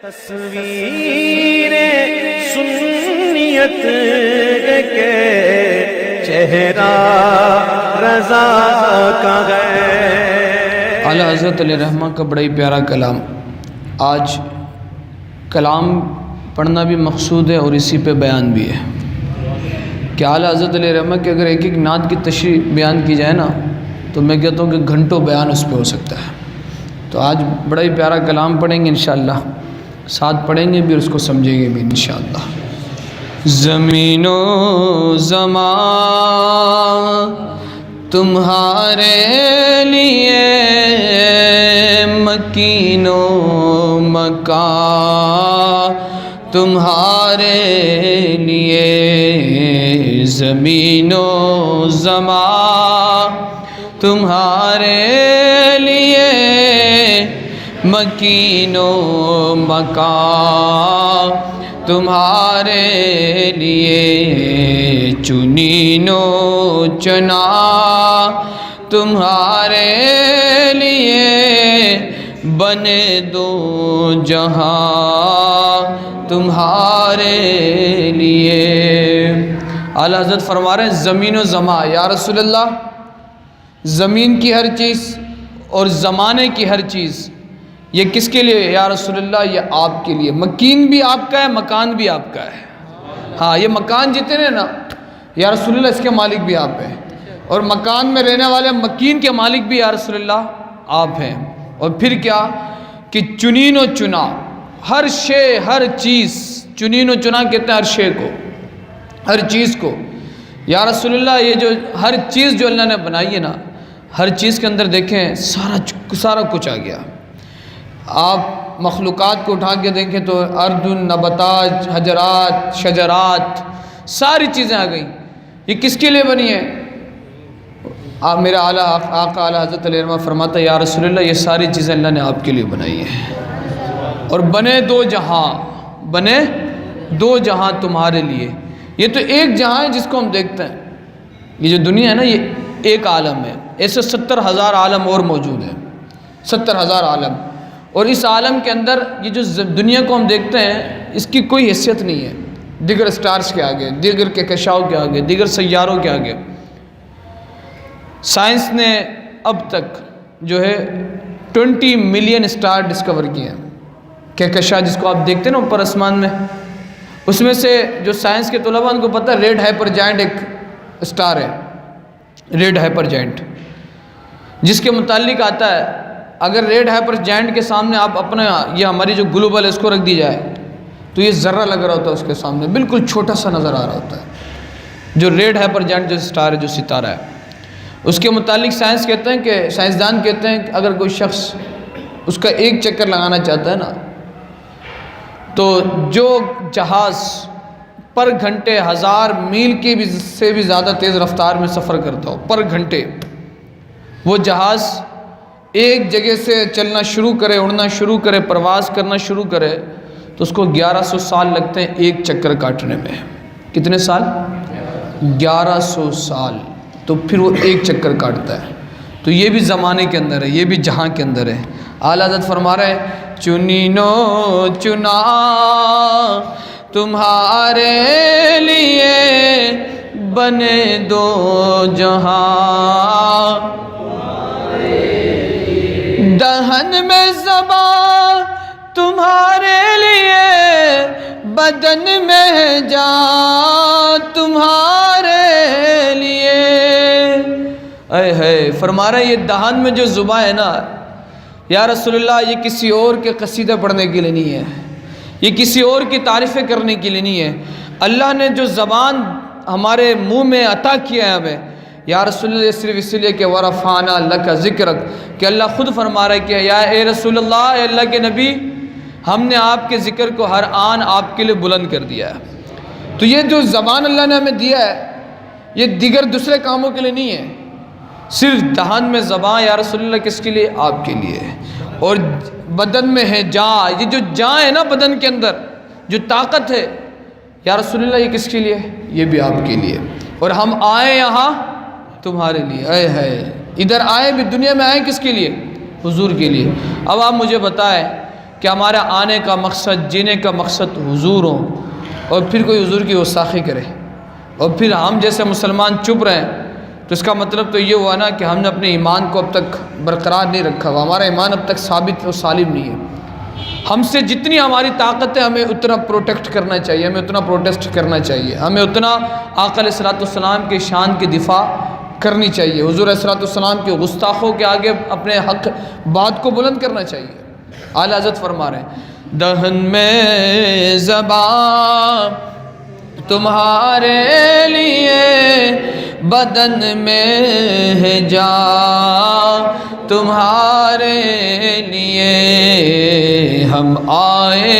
تصویر سنیت کے چہرہ رضا کا ہے۔ اعلیٰ حضرت علیہ رحمہ کا بڑا ہی پیارا کلام، آج کلام پڑھنا بھی مقصود ہے اور اسی پہ بیان بھی ہے کہ اعلیٰ حضرت علیہ رحمہ کہ اگر ایک ایک نعت کی تشریح بیان کی جائے نا تو میں کہتا ہوں کہ گھنٹوں بیان اس پہ ہو سکتا ہے۔ تو آج بڑا ہی پیارا کلام پڑھیں گے انشاءاللہ، ساتھ پڑھیں گے بھی اور اس کو سمجھیں گے بھی انشاءاللہ۔ زمین و زمان تمہارے لیے، مکین و مکان تمہارے لیے، زمین و زمان تمہارے لیے، مکین و مکان تمہارے لیے، چنین و چنا تمہارے لیے، بنے دو جہاں تمہارے لیے۔ اعلیٰ حضرت فرما رہے ہیں زمین و زمان، یا رسول اللہ زمین کی ہر چیز اور زمانے کی ہر چیز یہ کس کے لیے یا رسول اللہ؟ یہ آپ کے لیے۔ مکین بھی آپ کا ہے، مکان بھی آپ کا ہے۔ ہاں، یہ مکان جتنے نا یا رسول اللہ اس کے مالک بھی آپ ہیں، اور مکان میں رہنے والے مکین کے مالک بھی یا رسول اللہ آپ ہیں۔ اور پھر کیا کہ چنین و چنا، ہر شے ہر چیز، چنین و چنا کہتے ہیں ہر شے کو، ہر چیز کو۔ یا رسول اللہ یہ جو ہر چیز جو اللہ نے بنائی ہے نا، ہر چیز کے اندر دیکھیں سارا کچھ آ گیا۔ آپ مخلوقات کو اٹھا کے دیکھیں تو ارض، نباتات، حجرات، شجرات، ساری چیزیں آ گئیں۔ یہ کس کے لیے بنی ہے؟ آپ میرا آقا اعلیٰ حضرت علیہ رحمہ فرماتا ہے یا رسول اللہ یہ ساری چیزیں اللہ نے آپ کے لیے بنائی ہیں، اور بنے دو جہاں، بنے دو جہاں تمہارے لیے۔ یہ تو ایک جہاں ہے جس کو ہم دیکھتے ہیں، یہ جو دنیا ہے نا یہ ایک عالم ہے، ایسے 70,000 عالم اور موجود ہیں، 70,000 عالم، اور اس عالم کے اندر یہ جو دنیا کو ہم دیکھتے ہیں اس کی کوئی حیثیت نہیں ہے دیگر سٹارز کے آگے، دیگر کہکشاؤں کے آگے، دیگر سیاروں کے آگے۔ سائنس نے اب تک جو ہے 20 ملین سٹار ڈسکور کیے ہیں، کہکشاں جس کو آپ دیکھتے ہیں نا اوپر آسمان میں، اس میں سے جو سائنس کے طلباء ان کو پتہ ہے ریڈ ہائپر جائنٹ ایک سٹار ہے، ریڈ ہائپر جائنٹ، جس کے متعلق آتا ہے اگر ریڈ ہائپر جائنٹ کے سامنے آپ اپنا یہ ہماری جو گلوبل ہے اس کو رکھ دی جائے تو یہ ذرہ لگ رہا ہوتا ہے اس کے سامنے، بالکل چھوٹا سا نظر آ رہا ہوتا ہے۔ جو ریڈ ہائپر جائنٹ جو سٹار ہے، جو ستارہ ہے، اس کے متعلق سائنس کہتے ہیں کہ سائنسدان کہتے ہیں کہ اگر کوئی شخص اس کا ایک چکر لگانا چاہتا ہے نا تو جو جہاز پر گھنٹے 1000 میل کی سے بھی زیادہ تیز رفتار میں سفر کرتا ہو پر گھنٹے، وہ جہاز ایک جگہ سے چلنا شروع کرے، اڑنا شروع کرے، پرواز کرنا شروع کرے تو اس کو 1100 سال لگتے ہیں ایک چکر کاٹنے میں۔ کتنے سال؟ 1100 سال، تو پھر وہ ایک چکر کاٹتا ہے۔ تو یہ بھی زمانے کے اندر ہے، یہ بھی جہاں کے اندر ہے۔ اعلیٰ حضرت فرما رہے ہیں چنین و چنا تمہارے لیے، بنے دو جہاں، دہن میں زبان تمہارے لیے، بدن میں جان تمہارے لیے۔ اے ہے فرما رہے ہیں یہ دہن میں جو زبان ہے نا یا رسول اللہ، یہ کسی اور کے قصیدہ پڑھنے کے لیے نہیں ہے، یہ کسی اور کی تعریفیں کرنے کے لیے نہیں ہے۔ اللہ نے جو زبان ہمارے منہ میں عطا کیا ہے ہمیں یا رسول اللہ، صرف اس لیے کہ ورفعنا لک ذکرک، کہ اللہ خود فرما رہا ہے کہ یا اے رسول اللہ، اے اللہ کے نبی، ہم نے آپ کے ذکر کو ہر آن آپ کے لیے بلند کر دیا ہے۔ تو یہ جو زبان اللہ نے ہمیں دیا ہے یہ دیگر دوسرے کاموں کے لیے نہیں ہے، صرف دہن میں زبان یا رسول اللہ کس کے لیے؟ آپ کے لیے۔ اور بدن میں ہے جان، یہ جو جان ہے نا بدن کے اندر جو طاقت ہے یا رسول اللہ یہ کس کے لیے؟ یہ بھی آپ کے لیے۔ اور ہم آئے یہاں تمہارے لیے، اے ہے ادھر آئے بھی دنیا میں آئے کس کے لیے؟ حضور کے لیے۔ اب آپ مجھے بتائیں کہ ہمارا آنے کا مقصد، جینے کا مقصد حضور ہوں، اور پھر کوئی حضور کی گستاخی کرے اور پھر ہم جیسے مسلمان چپ رہے ہیں، تو اس کا مطلب تو یہ ہوا نا کہ ہم نے اپنے ایمان کو اب تک برقرار نہیں رکھا ہوا، ہمارا ایمان اب تک ثابت و سالم نہیں ہے۔ ہم سے جتنی ہماری طاقت ہے ہمیں اتنا پروٹیکٹ کرنا چاہیے، ہمیں اتنا پروٹیسٹ کرنا چاہیے، ہمیں اتنا آقا علیہ الصلوۃ والسلام کے شان کی دفاع کرنی چاہیے، حضور علیہ الصلوۃ والسلام کے گستاخوں کے آگے اپنے حق بات کو بلند کرنا چاہیے۔ اعلیٰ حضرت فرما رہے ہیں دہن میں زبان تمہارے لیے، بدن میں ہے جان تمہارے لیے، ہم آئے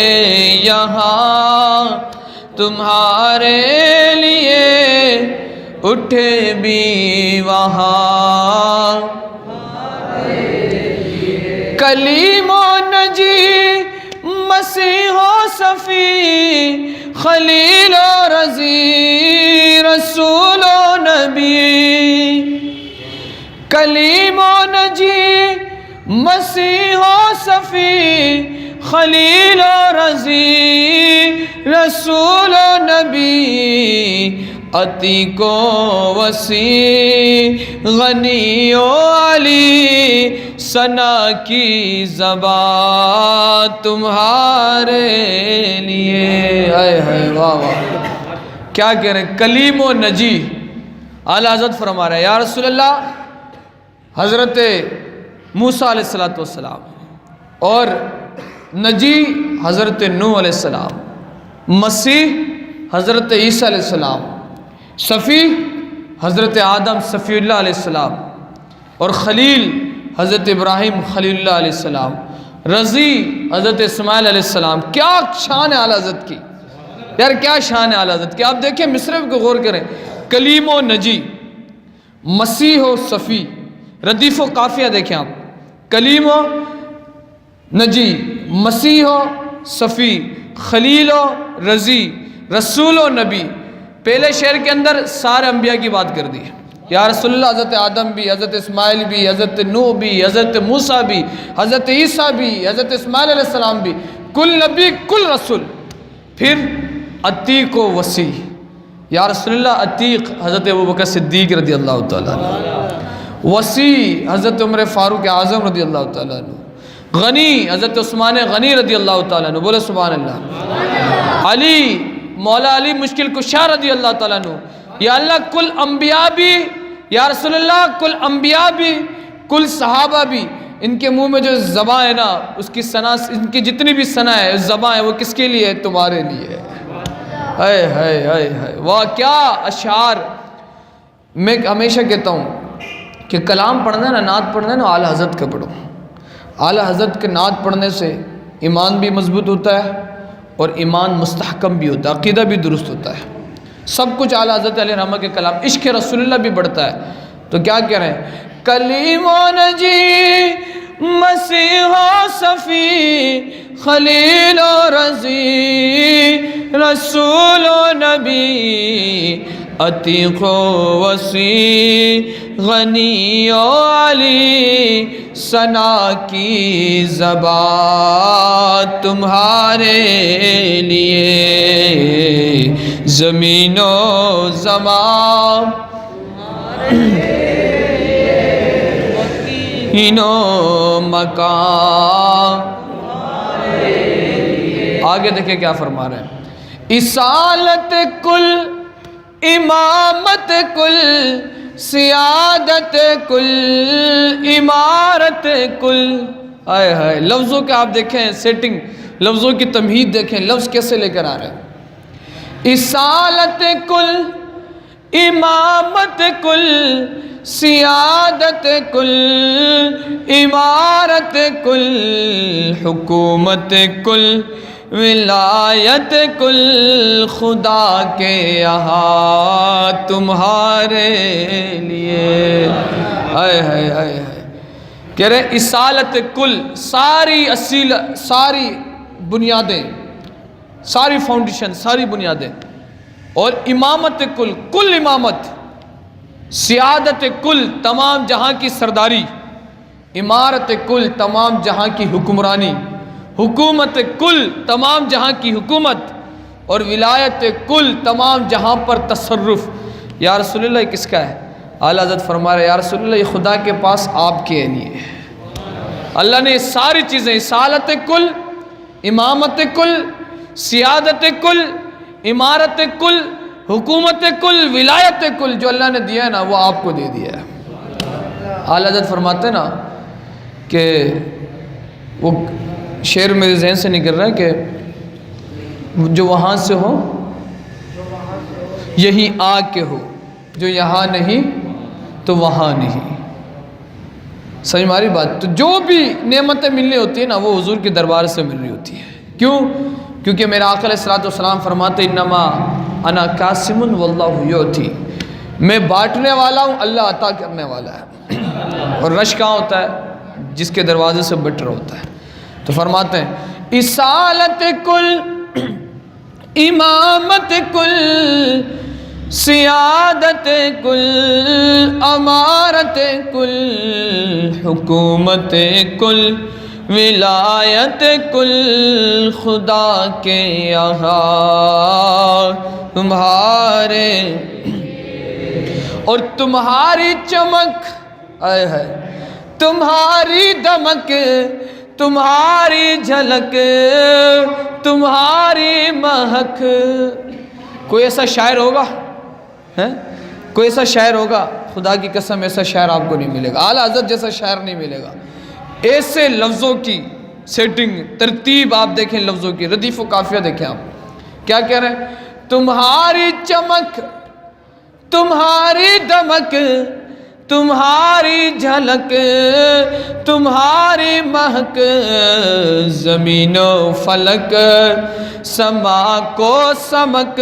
یہاں تمہارے لیے، اٹھے بھی وہاں، کلیم و نجی مسیح و صفی، خلیل و رضی رسول و نبی، کلیم و نجی مسیح و صفی، خلیل و رضی رسول و نبی، عتیق و وسیع غنی و علی، ثنا کی زبان تمہارے لیے۔ اے ہے واہ واہ، کیا کہہ رہے ہیں، کلیم و نجی۔ اعلیٰ حضرت فرما رہے ہیں یا رسول اللہ، حضرت موسیٰ علیہ السلام اور نجی حضرت نوح علیہ السلام، مسیح حضرت عیسیٰ علیہ السلام، صفی حضرت آدم صفی اللہ علیہ السلام، اور خلیل حضرت ابراہیم خلیل اللہ علیہ السلام، رضی حضرت اسماعیل علیہ السلام۔ کیا شان ہے اعلیٰ حضرت کی یار، کیا شان ہے اعلیٰ حضرت کی۔ آپ دیکھیں مصرف کو غور کریں، کلیم و نجی، مسیح و صفی، ردیف و قافیہ دیکھیں آپ، کلیم و نجی، مسیح و صفی، خلیل و رضی، رسول و نبی۔ پہلے شعر کے اندر سارے انبیاء کی بات کر دی، یا رسول اللہ، حضرت آدم بھی، حضرت اسماعیل بھی، حضرت نوح بھی، حضرت موسیٰ بھی، حضرت عیسیٰ بھی، حضرت اسماعیل علیہ السلام بھی، کل نبی کل رسول۔ پھر عتیق و وسیع، یا رسول اللہ عتیق حضرت ابوبکر صدیق رضی اللہ تعالیٰ عنہ، وسیع حضرت عمر فاروق اعظم رضی اللہ تعالیٰ عنہ، غنی حضرت عثمان غنی رضی اللہ تعالیٰ عنہ، بولے سبحان اللہ، علی مولا علی مشکل کشا رضی اللہ تعالیٰ عنہ۔ یا اللہ کل انبیاء بھی، یا رسول اللہ کل انبیاء بھی، کل صحابہ بھی، ان کے منہ میں جو زباں ہے نا، اس کی ثنا، ان کی جتنی بھی ثنا ہے زباں ہے، وہ کس کے لیے ہے؟ تمہارے لیے ہے۔ اے ہائے ہائے ہائے، واہ کیا اشعار۔ میں ہمیشہ کہتا ہوں کہ کلام پڑھنا ہے نا، نعت پڑھنا ہے نا، اعلیٰ حضرت کا پڑھو۔ اعلیٰ حضرت کے نعت پڑھنے سے ایمان بھی مضبوط ہوتا ہے اور ایمان مستحکم بھی ہوتا ہے، عقیدہ بھی درست ہوتا ہے، سب کچھ اعلیٰ حضرت علیہ رحمہ کے کلام، عشق رسول اللہ بھی بڑھتا ہے۔ تو کیا کہہ رہے ہیں، کلیم و نجی مسیح و صفی، خلیل و رضی رسول و نبی، عتیق و وسیع غنی و علی، ثنا کی زبان تمہارے لیے، زمین و زمان و مکان۔ آگے دیکھیں کیا فرما رہے ہیں، اصالت کل، امامت کل، سیادت کل، امارت کل۔ آئے ہائے، لفظوں کے آپ دیکھیں سیٹنگ، لفظوں کی تمہید دیکھیں، لفظ کیسے لے کر آ رہے ہیں، اصالت کل، امامت کل، سیادت کل، امارت کل، حکومت کل، ولایت کل، خدا کے یہاں تمہارے لیے۔ آئے ہائے ہائے ہائے، کہہ رہے اصالت کل، ساری اصیل، ساری بنیادیں، ساری فاؤنڈیشن، ساری بنیادیں، اور امامت کل، کل امامت، سیادت کل، تمام جہاں کی سرداری، امارت کل، تمام جہاں کی حکمرانی، حکومت کل تمام جہاں کی حکومت اور ولایت کل تمام جہاں پر تصرف، یا رسول اللہ یہ کس کا ہے؟ اعلیٰ حضرت فرما رہے یا رسول اللہ یہ خدا کے پاس آپ کے لیے ہے۔ اللہ نے یہ ساری چیزیں، رسالت کل، امامت کل، سیادت کل، امارت کل، حکومت کل، ولایت کل جو اللہ نے دیا ہے نا وہ آپ کو دے دیا ہے۔ اعلیٰ حضرت فرماتے ہیں نا کہ وہ شعر میرے ذہن سے نکل رہا ہے کہ جو وہاں سے ہو یہی آ کے ہو، جو یہاں نہیں تو وہاں نہیں۔ سمجھ ماری بات؟ تو جو بھی نعمتیں ملنی ہوتی ہیں نا وہ حضور کے دربار سے مل رہی ہوتی ہے۔ کیوں؟ کیونکہ میرا آقا علیہ الصلوۃ والسلام فرماتے انما انا قاسم واللہ یعطی، میں بانٹنے والا ہوں، اللہ عطا کرنے والا ہے۔ اور رش کہاں ہوتا ہے؟ جس کے دروازے سے بٹ رہا ہوتا ہے۔ تو فرماتے ہیں اصالت کل، امامت کل، سیادت کل، امارت کل، حکومت کل، ولایت کل، خدا کے یہاں تمہارے اور تمہاری چمک، آئے ہے تمہاری دمک، تمہاری جھلک، تمہاری مہک۔ کوئی ایسا شاعر ہوگا؟ کوئی ایسا شاعر ہوگا؟ خدا کی قسم ایسا شاعر آپ کو نہیں ملے گا، اعلیٰ حضرت جیسا شاعر نہیں ملے گا۔ ایسے لفظوں کی سیٹنگ، ترتیب آپ دیکھیں، لفظوں کی ردیف و قافیہ دیکھیں آپ کیا کہہ رہے ہیں؟ تمہاری چمک، تمہاری دمک، تمہاری جھلک، تمہاری مہک، زمین و فلک، سما کو سمک،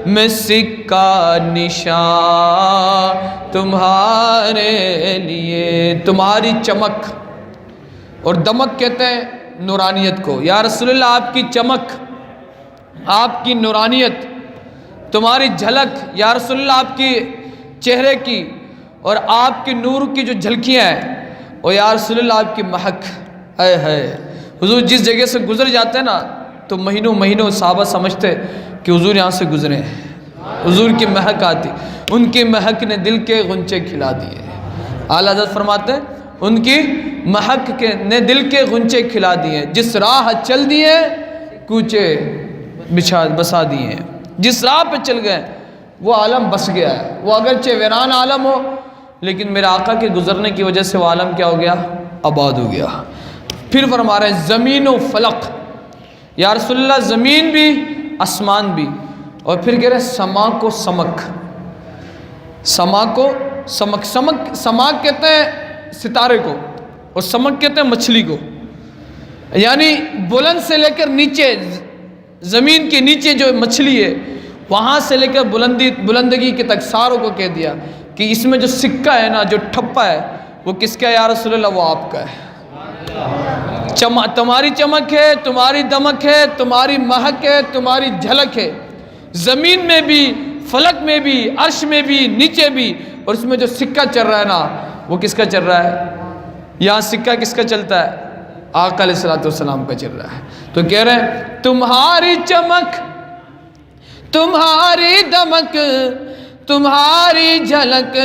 میں سکہ نشان تمہارے لیے۔ تمہاری چمک اور دمک کہتے ہیں نورانیت کو۔ یا رسول اللہ آپ کی چمک، آپ کی نورانیت، تمہاری جھلک، یا رسول اللہ آپ کی چہرے کی اور آپ کے نور کی جو جھلکیاں ہیں، اور یا رسول اللہ آپ کی مہک، اے ہے حضور جس جگہ سے گزر جاتے ہیں نا تو مہینوں مہینوں صحابہ سمجھتے کہ حضور یہاں سے گزرے ہیں۔ حضور کی مہک آتی، ان کی مہک نے دل کے غنچے کھلا دیے۔ اعلیٰ حضرت فرماتے ہیں ان کی مہک نے دل کے غنچے کھلا دیے، جس راہ چل دیے کوچے بسا دیے، جس راہ پہ چل گئے وہ عالم بس گیا ہے۔ وہ اگرچہ ویران عالم ہو لیکن میرے آقا کے گزرنے کی وجہ سے وہ عالم کیا ہو گیا؟ آباد ہو گیا۔ پھر فرما رہے ہیں زمین و فلق، یا رسول اللہ زمین بھی آسمان بھی، اور پھر کہہ رہے ہیں سما کو سمک، سما کو سمک۔ سماک کہتے ہیں ستارے کو اور سمک کہتے ہیں مچھلی کو، یعنی بلند سے لے کر نیچے، زمین کے نیچے جو مچھلی ہے وہاں سے لے کر بلندگی کے تک ساروں کو کہہ دیا کہ اس میں جو سکہ ہے نا، جو ٹھپا ہے وہ کس کا ہے یا رسول اللہ؟ وہ آپ کا ہے۔ تمہاری چمک ہے، تمہاری دمک ہے، تمہاری مہک ہے، تمہاری جھلک ہے، زمین میں بھی، فلک میں بھی، عرش میں بھی، نیچے بھی، اور اس میں جو سکہ چل رہا ہے نا وہ کس کا چل رہا ہے؟ یہاں سکہ کس کا چلتا ہے؟ آقا علیہ الصلوۃ والسلام کا چل رہا ہے۔ تو کہہ رہے ہیں تمہاری چمک، تمہاری دمک، تمہاری جھلک،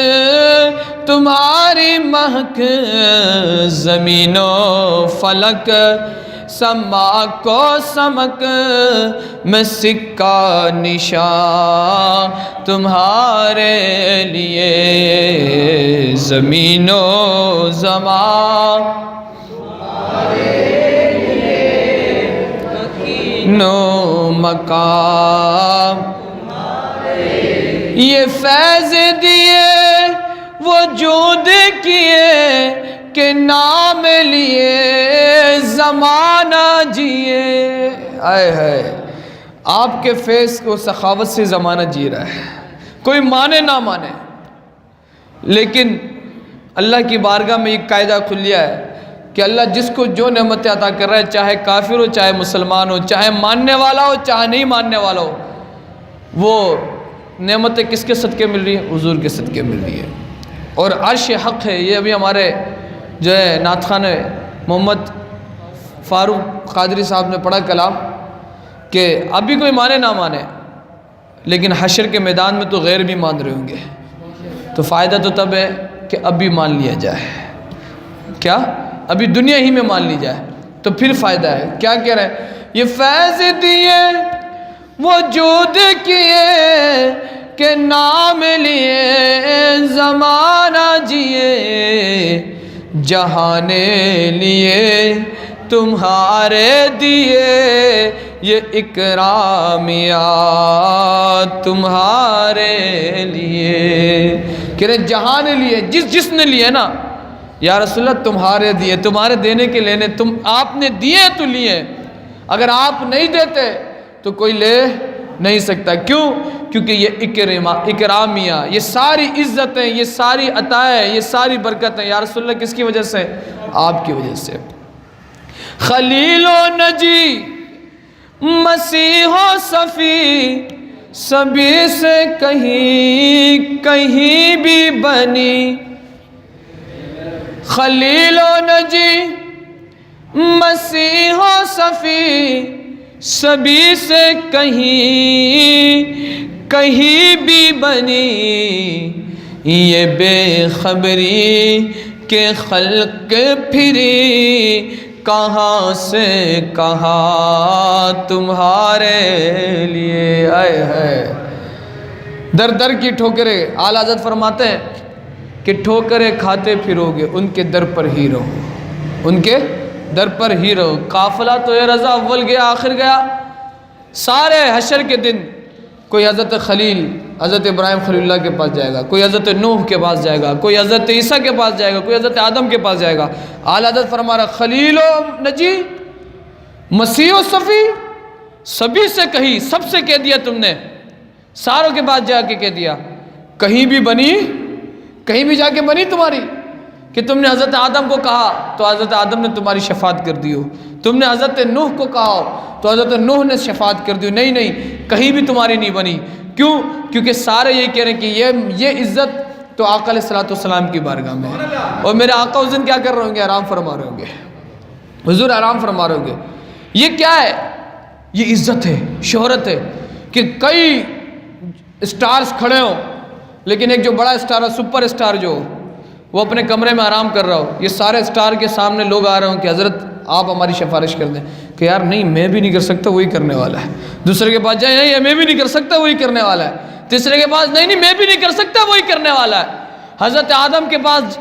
تمہاری مہک، زمین و فلک، سما کو سمک، میں سکہ نشان تمہارے لیے، زمین و زمان نو مقام، یہ فیض دیے وجود کیے کہ نام لیے زمانہ جیے۔ آئے ہے آپ کے فیض کو سخاوت سے زمانہ جی رہا ہے، کوئی مانے نہ مانے، لیکن اللہ کی بارگاہ میں ایک قاعدہ کھلیا ہے کہ اللہ جس کو جو نعمتیں عطا کر رہا ہے، چاہے کافر ہو، چاہے مسلمان ہو، چاہے ماننے والا ہو، چاہے نہیں ماننے والا ہو، وہ نعمتیں کس کے صدقے مل رہی ہیں؟ حضور کے صدقے مل رہی ہے۔ اور عرش حق ہے، یہ ابھی ہمارے جو ہے نعت خوان محمد فاروق قادری صاحب نے پڑھا کلام کہ ابھی کوئی مانے نہ مانے لیکن حشر کے میدان میں تو غیر بھی مان رہے ہوں گے، تو فائدہ تو تب ہے کہ ابھی مان لیا جائے، کیا ابھی دنیا ہی میں مان لی جائے تو پھر فائدہ ہے۔ کیا کہہ رہے ہیں؟ یہ فیض دیے وجود کیے کہ نام لیے زمانہ جیے، جہانے لیے تمہارے دیے یہ اکرامیات تمہارے لیے۔ کہہ رہے جہاں نے لیے، جس نے لیے نا یا رسول اللہ تمہارے دیے، تمہارے دینے کے لینے، آپ نے دیے تو لیے، اگر آپ نہیں دیتے تو کوئی لے نہیں سکتا۔ کیوں؟ کیونکہ یہ اکرامیہ، یہ ساری عزتیں، یہ ساری عطائیں، یہ ساری برکتیں یا رسول اللہ کس کی وجہ سے؟ آپ کی وجہ سے۔ خلیل و نجی مسیح و صفی سبھی سے کہیں بھی بنی، خلیل و نجی مسیح و صفی سبھی سے کہیں بھی بنی، یہ بے خبری کے خلق پھری کہاں سے کہاں تمہارے لیے۔ آئے ہے در در کی ٹھوکریں، اعلیٰ حضرت فرماتے ہیں کہ ٹھوکریں کھاتے پھرو گے ان کے در پر ہی رہو، ان کے در پر ہی رہو۔ قافلہ تو یہ رضا اول گیا آخر گیا، سارے حشر کے دن کوئی حضرت خلیل حضرت ابراہیم خلیل اللہ کے پاس جائے گا، کوئی حضرت نوح کے پاس جائے گا، کوئی حضرت عیسیٰ کے پاس جائے گا، کوئی حضرت آدم کے پاس جائے گا۔ اعلیٰ حضرت فرما رہا خلیل و نجی مسیح و صفی سبھی سے کہیں، سب سے کہہ دیا تم نے، ساروں کے پاس جا کے کہہ دیا، کہیں بھی بنی، کہیں بھی جا کے بنی تمہاری، کہ تم نے حضرت آدم کو کہا تو حضرت آدم نے تمہاری شفاعت کر دی ہو، تم نے حضرت نوح کو کہا تو حضرت نوح نے شفاعت کر دی ہو، نہیں کہیں بھی تمہاری نہیں بنی۔ کیوں؟ کیونکہ سارے یہ کہہ رہے ہیں کہ یہ عزت تو آقا علیہ السلام کی بارگاہ میں ہے، اور میرے آقا اس دن کیا کر رہے ہوں گے؟ آرام فرما رہے ہوں گے، حضور آرام فرما رہے ہوں گے۔ یہ کیا ہے؟ یہ عزت ہے، شہرت ہے کہ کئی اسٹارز کھڑے ہوں لیکن ایک جو بڑا اسٹار ہے، سپر اسٹار جو وہ اپنے کمرے میں آرام کر رہا ہو، یہ سارے اسٹار کے سامنے لوگ آ رہے ہوں کہ حضرت آپ ہماری سفارش کر دیں، کہ یار نہیں میں بھی نہیں کر سکتا، وہی کرنے والا ہے۔ دوسرے کے پاس جائیں، نہیں میں بھی نہیں کر سکتا، وہی کرنے والا ہے۔ تیسرے کے پاس نہیں میں بھی نہیں کر سکتا، وہی کرنے والا ہے۔ حضرت آدم کے پاس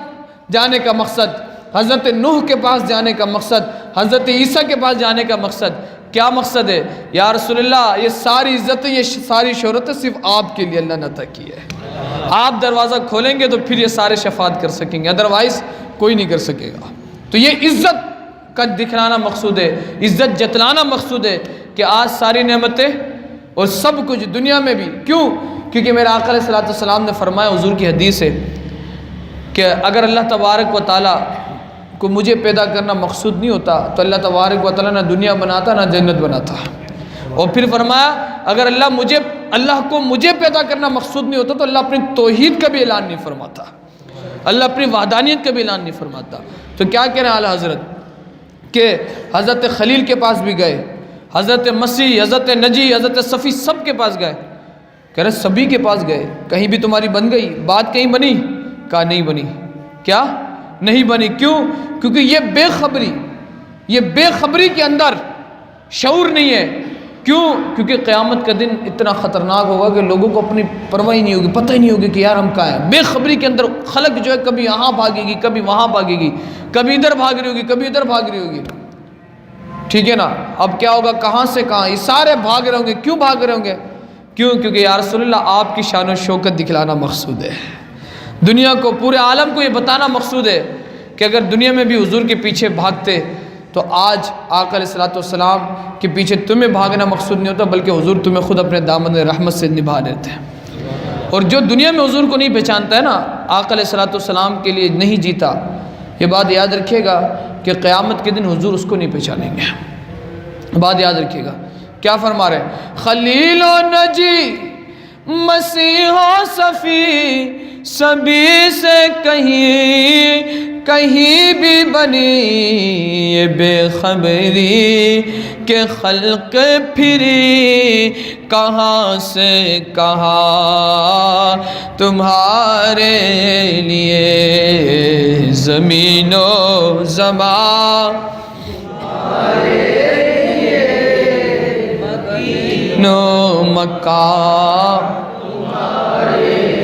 جانے کا مقصد، حضرت نوح کے پاس جانے کا مقصد، حضرت عیسیٰ کے پاس جانے کا مقصد کیا مقصد ہے؟ یا رسول اللہ یہ ساری عزتیں، یہ ساری شہرتیں صرف آپ کے لیے اللہ نے عطا کی ہے۔ آپ دروازہ کھولیں گے تو پھر یہ سارے شفاعت کر سکیں گے، ادروائز کوئی نہیں کر سکے گا۔ تو یہ عزت کا دکھلانا مقصود ہے، عزت جتلانا مقصود ہے کہ آج ساری نعمتیں اور سب کچھ دنیا میں بھی، کیوں؟ کیونکہ میرے آقا علیہ السلام نے فرمایا، حضور کی حدیث ہے کہ اگر اللہ تبارک و تعالیٰ کو مجھے پیدا کرنا مقصود نہیں ہوتا تو اللہ تبارک و تعالیٰ نہ دنیا بناتا نہ جنت بناتا۔ اور پھر فرمایا اگر اللہ کو مجھے پیدا کرنا مقصود نہیں ہوتا تو اللہ اپنی توحید کا بھی اعلان نہیں فرماتا، اللہ اپنی وحدانیت کا بھی اعلان نہیں فرماتا۔ تو کیا کہہ رہے ہیں اعلیٰ حضرت کہ حضرت خلیل کے پاس بھی گئے، حضرت مسیح، حضرت نجی، حضرت صفی سب کے پاس گئے، کہہ رہے سبھی کے پاس گئے، کہیں بھی تمہاری بن گئی بات، کہیں بنی؟ کہا نہیں بنی۔ کیا نہیں بنی؟ کیوں؟ کیونکہ یہ بے خبری کے اندر شعور نہیں ہے۔ کیوں؟ کیونکہ قیامت کا دن اتنا خطرناک ہوگا کہ لوگوں کو اپنی پرواہ ہی نہیں ہوگی، پتہ ہی نہیں ہوگی کہ یار ہم کہاں ہیں۔ بے خبری کے اندر خلق جو ہے کبھی یہاں بھاگے گی، کبھی وہاں بھاگے گی، کبھی ادھر بھاگ رہی ہوگی، کبھی ادھر بھاگ رہی ہوگی، ٹھیک ہے نا؟ اب کیا ہوگا؟ کہاں سے کہاں یہ سارے بھاگ رہے ہوں گے۔ کیوں بھاگ رہے ہوں گے؟ کیوں؟ کیونکہ یا رسول اللہ آپ کی شان و شوکت دکھلانا مقصود ہے، دنیا کو، پورے عالم کو یہ بتانا مقصود ہے کہ اگر دنیا میں بھی حضور کے پیچھے بھاگتے تو آج آقا علیہ السلام کے پیچھے تمہیں بھاگنا مقصود نہیں ہوتا بلکہ حضور تمہیں خود اپنے دامن رحمت سے نبھا دیتے ہیں۔ اور جو دنیا میں حضور کو نہیں پہچانتا ہے نا، آقا علیہ السلام کے لیے نہیں جیتا، یہ بات یاد رکھیے گا کہ قیامت کے دن حضور اس کو نہیں پہچانیں گے۔ بات یاد رکھیے گا، کیا فرما رہے ہیں؟ خلیل و نجی مسیح و صفی سبھی سے کہیں بھی بنی یہ بے خبری کہ خلق پھری کہاں سے کہاں تمہارے لیے زمین و زمان نو مکہ.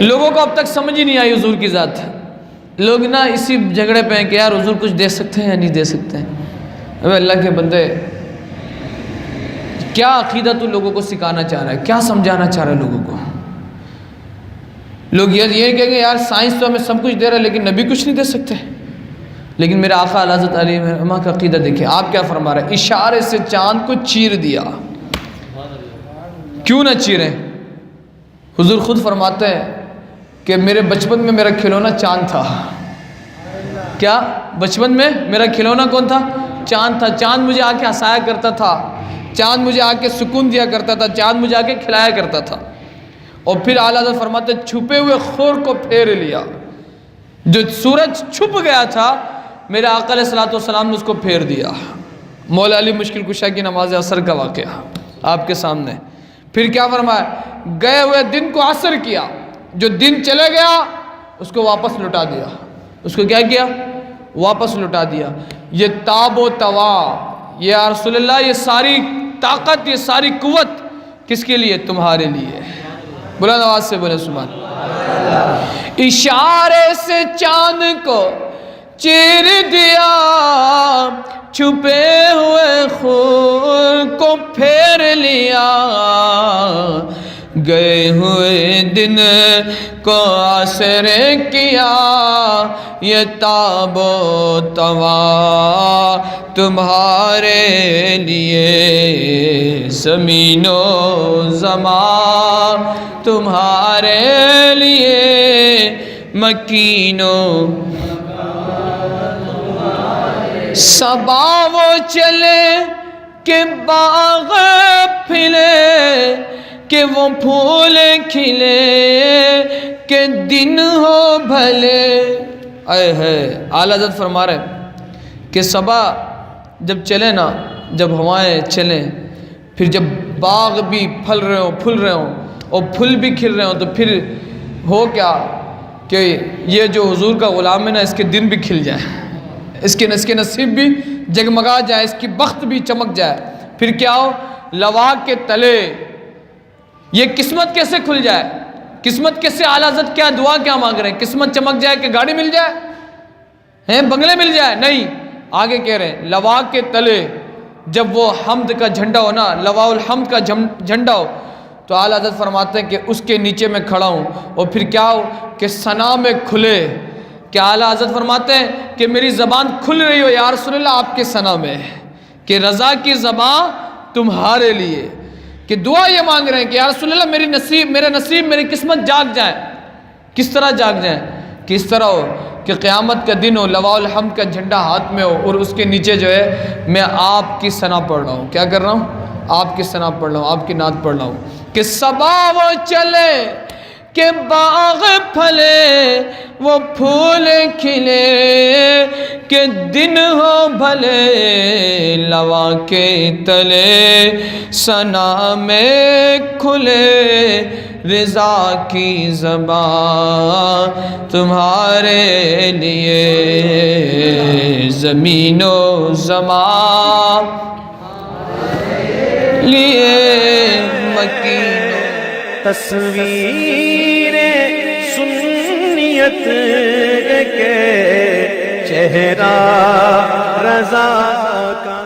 لوگوں کو اب تک سمجھ ہی نہیں آئی حضور کی ذات. لوگ نا اسی جھگڑے پہ ہیں کہ یار حضور کچھ دے سکتے ہیں یا نہیں دے سکتے ہیں. ابے اللہ کے بندے، کیا عقیدہ تو لوگوں کو سکھانا چاہ رہا ہے، کیا سمجھانا چاہ رہا ہے لوگوں کو؟ لوگ یہ کہیں گے یار سائنس تو ہمیں سب کچھ دے رہا ہے لیکن نبی کچھ نہیں دے سکتے. لیکن میرے آقا اعلی حضرت علیہ السلام کا عقیدہ دیکھیں، آپ کیا فرما رہے ہیں؟ اشارے سے چاند کو چیر دیا. کیوں نہ چیریں؟ حضور خود فرماتے ہیں کہ میرے بچپن میں میرا کھلونا چاند تھا. کیا بچپن میں میرا کھلونا کون تھا؟ چاند تھا. چاند مجھے آ کے ہنسایا کرتا تھا، چاند مجھے آ کے سکون دیا کرتا تھا، چاند مجھے آ کے کھلایا کرتا تھا. اور پھر اعلیٰ حضرت فرماتے ہیں چھپے ہوئے خور کو پھیر لیا. جو سورج چھپ گیا تھا میرے آقا علیہ الصلوۃ والسلام نے اس کو پھیر دیا. مولا علی مشکل کشا کی نماز عصر کا واقعہ آپ کے سامنے. پھر کیا فرمایا؟ گئے ہوئے دن کو عصر کیا، جو دن چلے گیا اس کو واپس لٹا دیا. اس کو کیا کیا؟ واپس لٹا دیا. یہ تاب و توا، یہ یا رسول اللہ یہ ساری طاقت، یہ ساری قوت کس کے لیے؟ تمہارے لیے. بلند آواز سے بولے سبحان اللہ. اشارے سے چاند کو چیر دیا، چھپے ہوئے خور کو پھیر لیا. گئے ہوئے دن کو عصر کیا، یہ تاب و توا تمہارے لیے، زمین و زمان تمہارے لیے، مکین و صبا وہ چلے کہ باغ پھلے، کہ وہ پھول کھلے، کہ دن ہو بھلے. اے ہے اعلیٰ حضرت فرما رہے کہ صبا جب چلے نا، جب ہوائیں چلیں، پھر جب باغ بھی پھل رہے ہوں، پھول رہے ہوں اور پھول بھی کھل رہے ہوں، تو پھر ہو کیا کہ یہ جو حضور کا غلام ہے نا، اس کے دن بھی کھل جائے، اس کے نصیب بھی جگمگا جائے، اس کی بخت بھی چمک جائے. پھر کیا ہو؟ لوا کے تلے یہ قسمت کیسے کھل جائے؟ قسمت کیسے؟ اعلیٰ حضرت کیا دعا کیا مانگ رہے ہیں؟ قسمت چمک جائے کہ گاڑی مل جائے ہیں، بنگلے مل جائے؟ نہیں، آگے کہہ رہے ہیں لوا کے تلے جب وہ حمد کا جھنڈا ہو نا، لوا الحمد کا جھنڈا ہو، تو اعلیٰ حضرت فرماتے ہیں کہ اس کے نیچے میں کھڑا ہوں اور پھر کیا ہو کہ ثنا میں کھلے. کہ اعلیٰ حضرت فرماتے ہیں کہ میری زبان کھل رہی ہو یا رسول اللہ آپ کے ثنا میں، کہ رضا کی زبان تمہارے لیے. کہ دعا یہ مانگ رہے ہیں کہ یا رسول اللہ میرا نصیب میری قسمت جاگ جائے. کس طرح جاگ جائیں؟ کس طرح ہو کہ قیامت کا دن ہو، لواء الحمد کا جھنڈا ہاتھ میں ہو اور اس کے نیچے جو ہے میں آپ کی ثنا پڑھ رہا ہوں. کیا کر رہا ہوں؟ آپ کی ثنا پڑھ رہا ہوں، آپ کی نعت پڑھ رہا ہوں. کہ صبا وہ چلے کہ باغ پھلے، وہ پھول کھلے، کہ دن ہو بھلے، لوا کے تلے ثنا میں کھلے، رضا کی زبان تمہارے لیے، زمین و زمان لیے، مکین تصویر سنیت کے چہرہ رضا کا